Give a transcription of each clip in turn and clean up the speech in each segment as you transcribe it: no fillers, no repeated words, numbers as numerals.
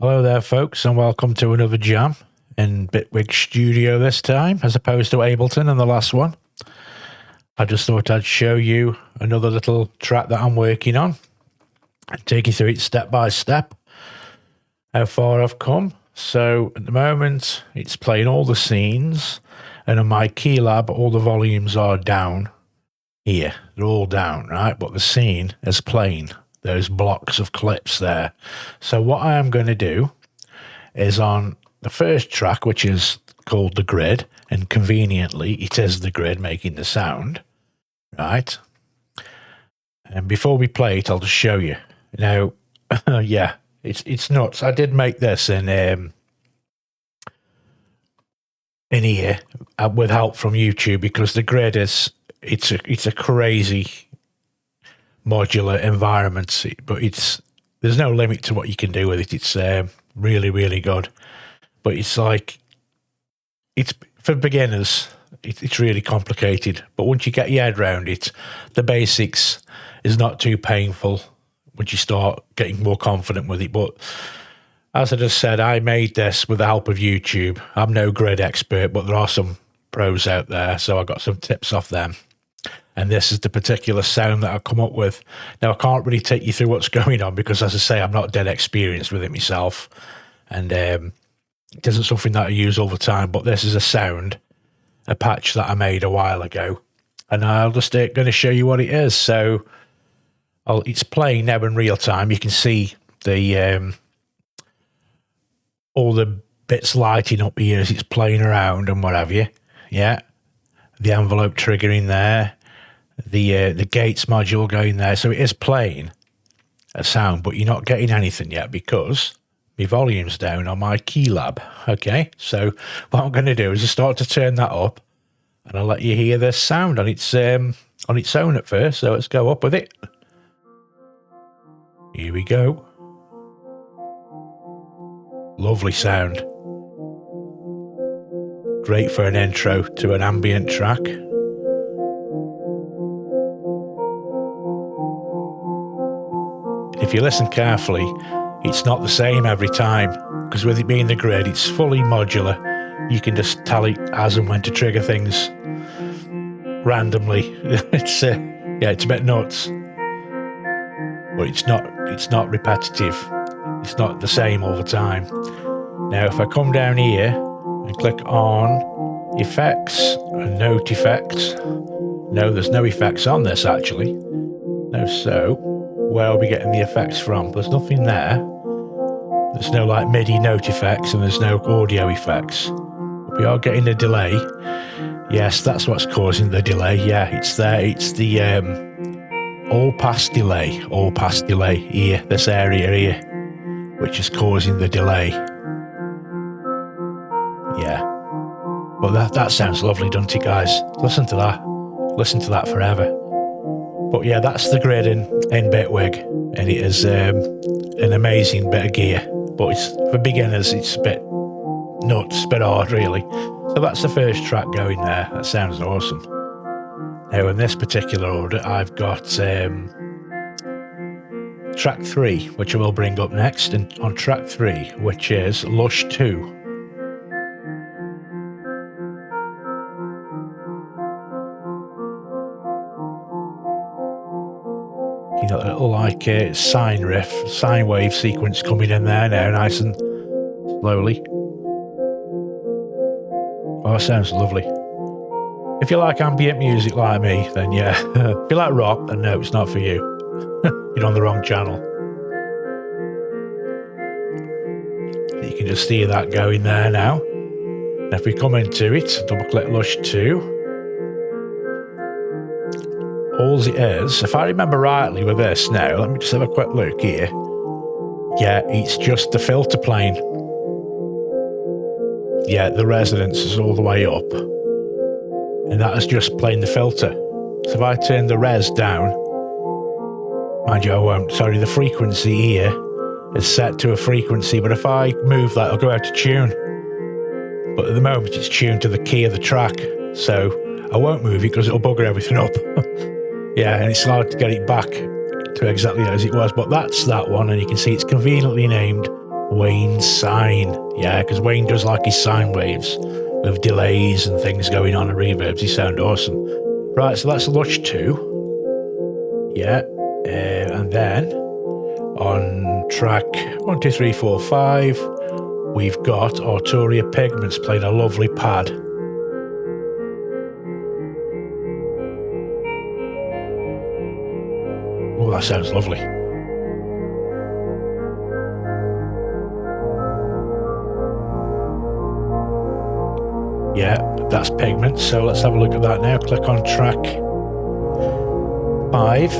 Hello there, folks, and welcome to another jam in Bitwig Studio this time, as opposed to Ableton and the last one. I just thought I'd show you another little track that I'm working on and take you through it step by step, how far I've come. So at the moment, it's playing all the scenes, and on my Keylab, all the volumes are down here. They're all down, right? But the scene is playing. Those blocks of clips there. So what I am going to do is on the first track, which is called The Grid, and conveniently it is the grid making the sound, right? And before we play it, I'll just show you. Now, yeah, it's nuts. I did make this in here with help from YouTube, because the grid is it's a crazy modular environment, but there's no limit to what you can do with it. It's really, really good, but it's for beginners. It's really complicated, but once you get your head around it, the basics is not too painful once you start getting more confident with it. But as I just said, I made this with the help of YouTube. I'm no grid expert, but there are some pros out there, so I got some tips off them. And this is the particular sound that I've come up with. Now, I can't really take you through what's going on because, as I say, I'm not dead experienced with it myself. And it isn't something that I use all the time. But this is a patch that I made a while ago. And I'll just going to show you what it is. So it's playing now in real time. You can see the all the bits lighting up here as it's playing around and what have you. Yeah. The envelope triggering there. The gates module going there, so it is playing a sound, but you're not getting anything yet because my volume's down on my Keylab. Okay, so what I'm going to do is just start to turn that up, and I'll let you hear this sound on its own at first. So let's go up with it. Here we go. Lovely sound. Great for an intro to an ambient track. If you listen carefully, it's not the same every time, because with it being the grid, it's fully modular. You can just tell it as and when to trigger things randomly. It's a bit nuts, but it's not repetitive. It's not the same all the time. Now, if I come down here and click on effects and note effects, no, there's no effects on this actually. No, so where are we getting the effects from? There's nothing there. There's no like MIDI note effects, and there's no audio effects. We are getting a delay. Yes, that's what's causing the delay. Yeah, it's there. It's the all pass delay here, this area here, which is causing the delay. Yeah, but that sounds lovely, doesn't it, guys? Listen to that forever. But yeah, that's the grid in Bitwig, and it is an amazing bit of gear. But it's for beginners, it's a bit nuts, a bit hard, really. So that's the first track going there. That sounds awesome. Now, in this particular order, I've got track 3, which I will bring up next, and on track 3, which is Lush 2. You got a little like sine wave sequence coming in there now, nice and slowly. Oh, that sounds lovely. If you like ambient music like me, then yeah. If you like rock, then no, it's not for you. You're on the wrong channel. You can just see that going there now. And if we come into it, double click Lush 2. All it is, if I remember rightly with this now, let me just have a quick look here. Yeah, it's just the filter plane. Yeah, the resonance is all the way up. And that is just playing the filter. So if I turn the res down, mind you, I won't. Sorry, the frequency here is set to a frequency, but if I move that, it'll go out of tune. But at the moment, it's tuned to the key of the track. So I won't move it because it'll bugger everything up. Yeah, and it's hard to get it back to exactly as it was, but that's that one, and you can see it's conveniently named Wayne's sine. Yeah, because Wayne does like his sine waves with delays and things going on and reverbs. He sound awesome. Right, so that's Lush 2. Yeah, and then on track 1, 2, 3, 4, 5, we've got Arturia Pigments playing a lovely pad. Oh, that sounds lovely. Yeah, that's Pigments, so let's have a look at that now. Click on track 5,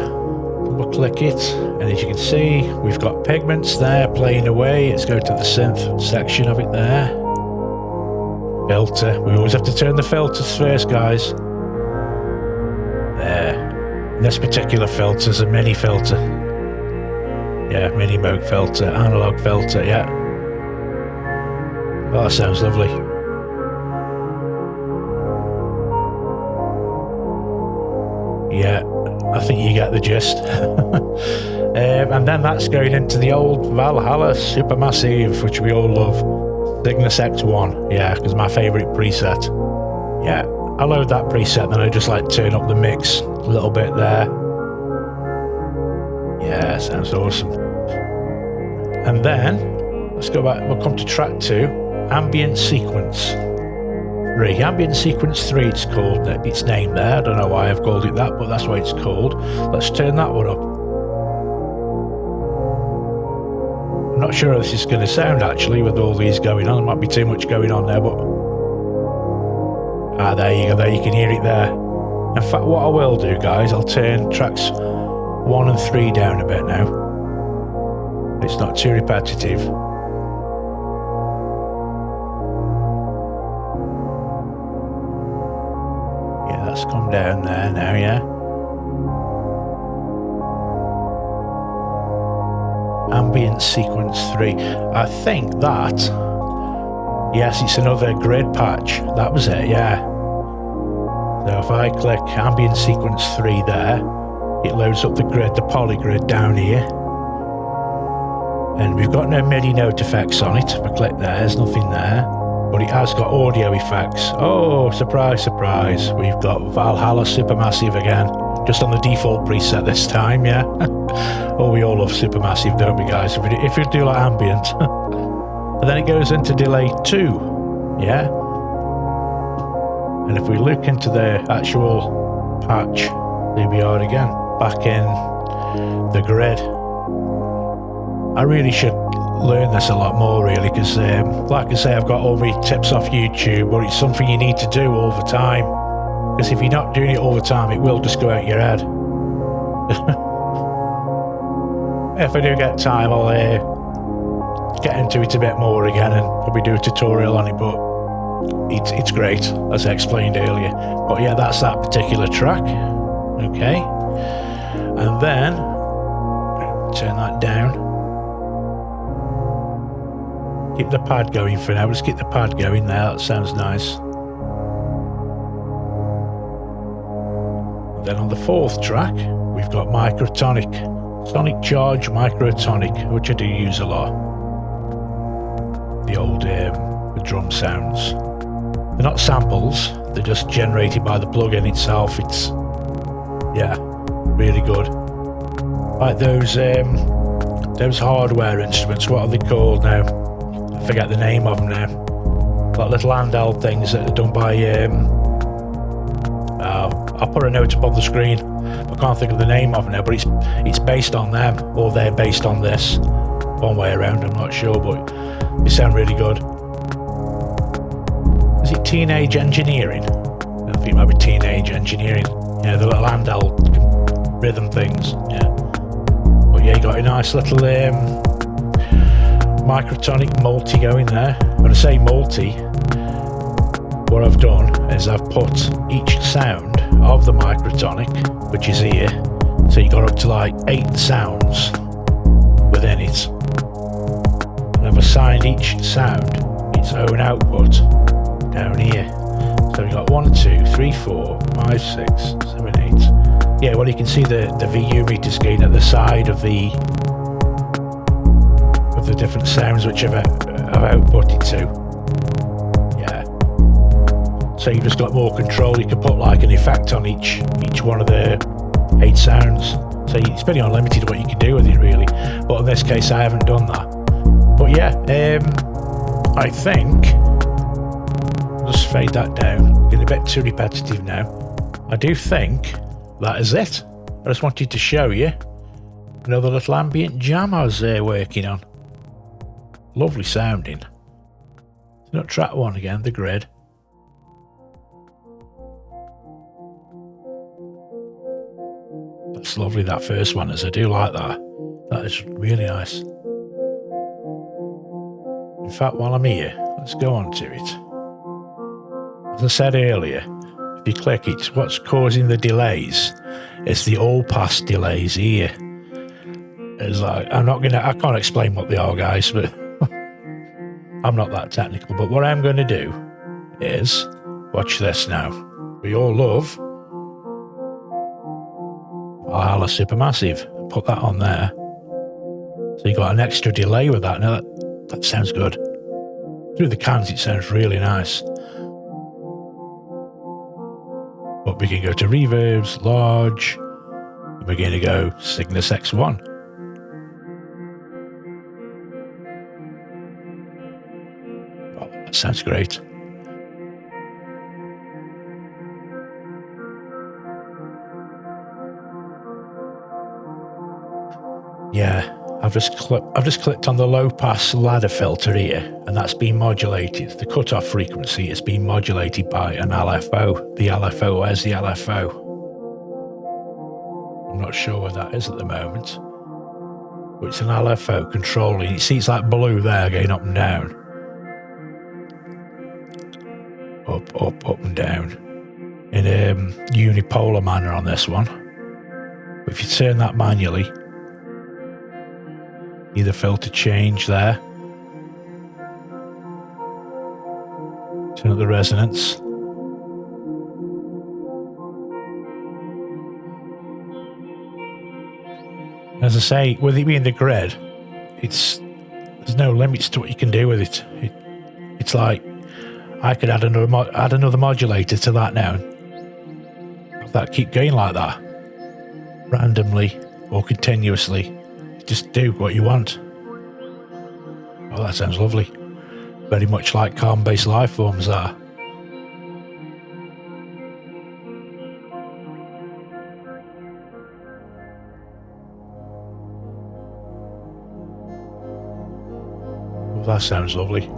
we'll click it, and as you can see, we've got Pigments there playing away. Let's go to the synth section of it there. Filter, we always have to turn the filters first, guys. There. And this particular filter is a mini filter. Yeah, mini Moog filter, analog filter, yeah. Oh, that sounds lovely. Yeah, I think you get the gist. And then that's going into the old Valhalla Supermassive, which we all love. Cygnus X1, yeah, because my favourite preset. Yeah, I load that preset, then I just like turn up the mix a little bit there. Yeah, sounds awesome. And then, let's go back, we'll come to track 2, Ambient Sequence 3. Ambient Sequence 3 it's called, its name there. I don't know why I've called it that, but that's what it's called. Let's turn that one up. I'm not sure how this is going to sound actually with all these going on. There might be too much going on there, but there you go, there you can hear it there. In fact, what I will do, guys, I'll turn tracks 1 and 3 down a bit now. It's not too repetitive. Yeah, that's come down there now, yeah. Ambient Sequence 3. I think that, yes, it's another grid patch. That was it, yeah. So if I click Ambient Sequence 3 there, it loads up the grid, the poly grid down here. And we've got no MIDI note effects on it. If I click there, there's nothing there. But it has got audio effects. Oh, surprise, surprise. We've got Valhalla Supermassive again. Just on the default preset this time, yeah. Oh, we all love Supermassive, don't we, guys? If we do like Ambient. And then it goes into delay 2, yeah. And if we look into the actual patch, there we are again, back in the grid. I really should learn this a lot more, really, because like I say, I've got all my tips off YouTube, but it's something you need to do all the time. Because if you're not doing it all the time, it will just go out your head. If I do get time, I'll get into it a bit more again and probably do a tutorial on it, but it's great, as I explained earlier. But yeah, that's that particular track. Okay. And then, turn that down. Keep the pad going for now. Let's keep the pad going there. That sounds nice. Then on the 4th track, we've got Microtonic, Sonic Charge Microtonic, which I do use a lot. The old the drum sounds. They're not samples, they're just generated by the plugin itself. It's, yeah, really good. Like those hardware instruments, what are they called now? I forget the name of them now. Like little handheld things that are done by I'll put a note up on the screen. I can't think of the name of it now, but it's based on them, or they're based on this. One way around, I'm not sure, but they sound really good. Is it Teenage Engineering? I think it might be Teenage Engineering. Yeah, the little handheld rhythm things. Yeah. But yeah, you got a nice little Microtonic multi going there. When I say multi, what I've done is I've put each sound of the Microtonic, which is here, so you got up to like 8 sounds within it, and I've assigned each sound its own output down here. So we've got 1, 2, 3, 4, 5, 6, 7, 8. Yeah, well, you can see the VU meter screen at the side of the different sounds which I've output it to. Yeah. So you've just got more control. You can put like an effect on each one of the 8 sounds. So it's pretty unlimited what you can do with it, really. But in this case, I haven't done that. But yeah, I think I'll just fade that down. Getting a bit too repetitive now. I do think that is it. I just wanted to show you another little ambient jam I was working on. Lovely sounding. Not track 1 again, the grid. That's lovely, that first one, as I do like that. That is really nice. In fact, while I'm here, let's go on to it. As I said earlier, if you click it, what's causing the delays is the all-pass delays here. It's like, I can't explain what they are, guys, but I'm not that technical. But what I'm going to do is, watch this now. We all love Valhalla Supermassive. Put that on there. So you got an extra delay with that. Now that sounds good. Through the cans, it sounds really nice. But we can go to reverbs, large, and we're going to go Cygnus X1. Oh, that sounds great. Yeah, I've just clicked on the low pass ladder filter here, and that's been modulated. The cutoff frequency is being modulated by an LFO. The LFO, where's the LFO? I'm not sure where that is at the moment. But it's an LFO controlling. You see it's like blue there going up and down. Up, up, up and down. In a unipolar manner on this one. But if you turn that manually, the filter change there. Turn up the resonance. As I say, with it being the grid, there's no limits to what you can do with it. It's like I could add another modulator to that now. That keep going like that, randomly or continuously. Just do what you want. Oh, that sounds lovely. Very much like calm-based life forms are. Oh, that sounds lovely.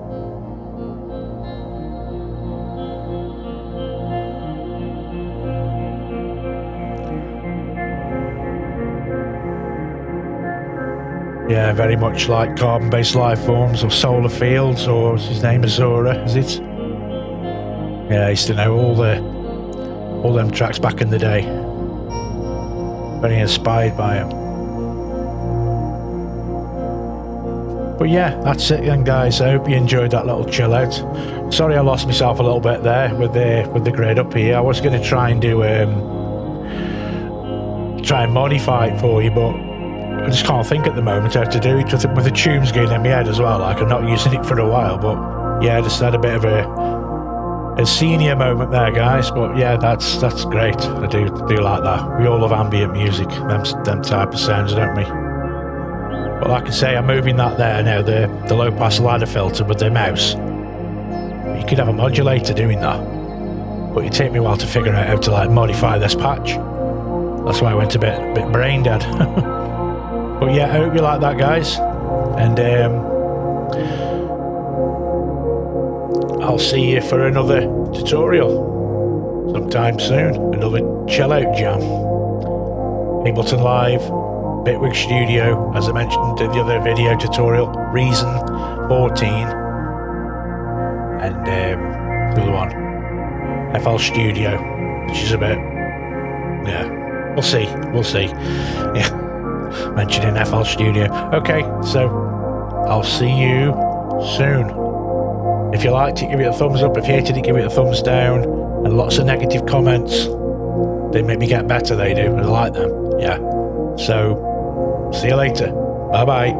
Yeah, very much like carbon-based life forms or solar fields, or what's his name, Azura, is it? Yeah, I used to know all them tracks back in the day. Very inspired by them. But yeah, that's it then, guys. I hope you enjoyed that little chill out. Sorry I lost myself a little bit there with the grid up here. I was going to try and do try and modify it for you, but I just can't think at the moment how to do it with the tunes going in my head as well. Like, I'm not using it for a while, but yeah, I just had a bit of a senior moment there, guys. But yeah, that's great. I do like that. We all love ambient music, them type of sounds, don't we? But like I say, I'm moving that there now, the low pass ladder filter with the mouse. You could have a modulator doing that, but it take me a while to figure out how to like modify this patch. That's why I went a bit brain dead. But yeah, I hope you like that, guys, and I'll see you for another tutorial sometime soon. Another chill out jam. Ableton Live, Bitwig Studio, as I mentioned in the other video tutorial, Reason 14, and the other one, FL Studio, which is a bit, yeah, we'll see, yeah. Mentioning FL Studio. Okay, so I'll see you soon. If you liked it, give it a thumbs up. If you hated it, give it a thumbs down. And lots of negative comments. They make me get better, they do. I like them. Yeah. So, see you later. Bye-bye.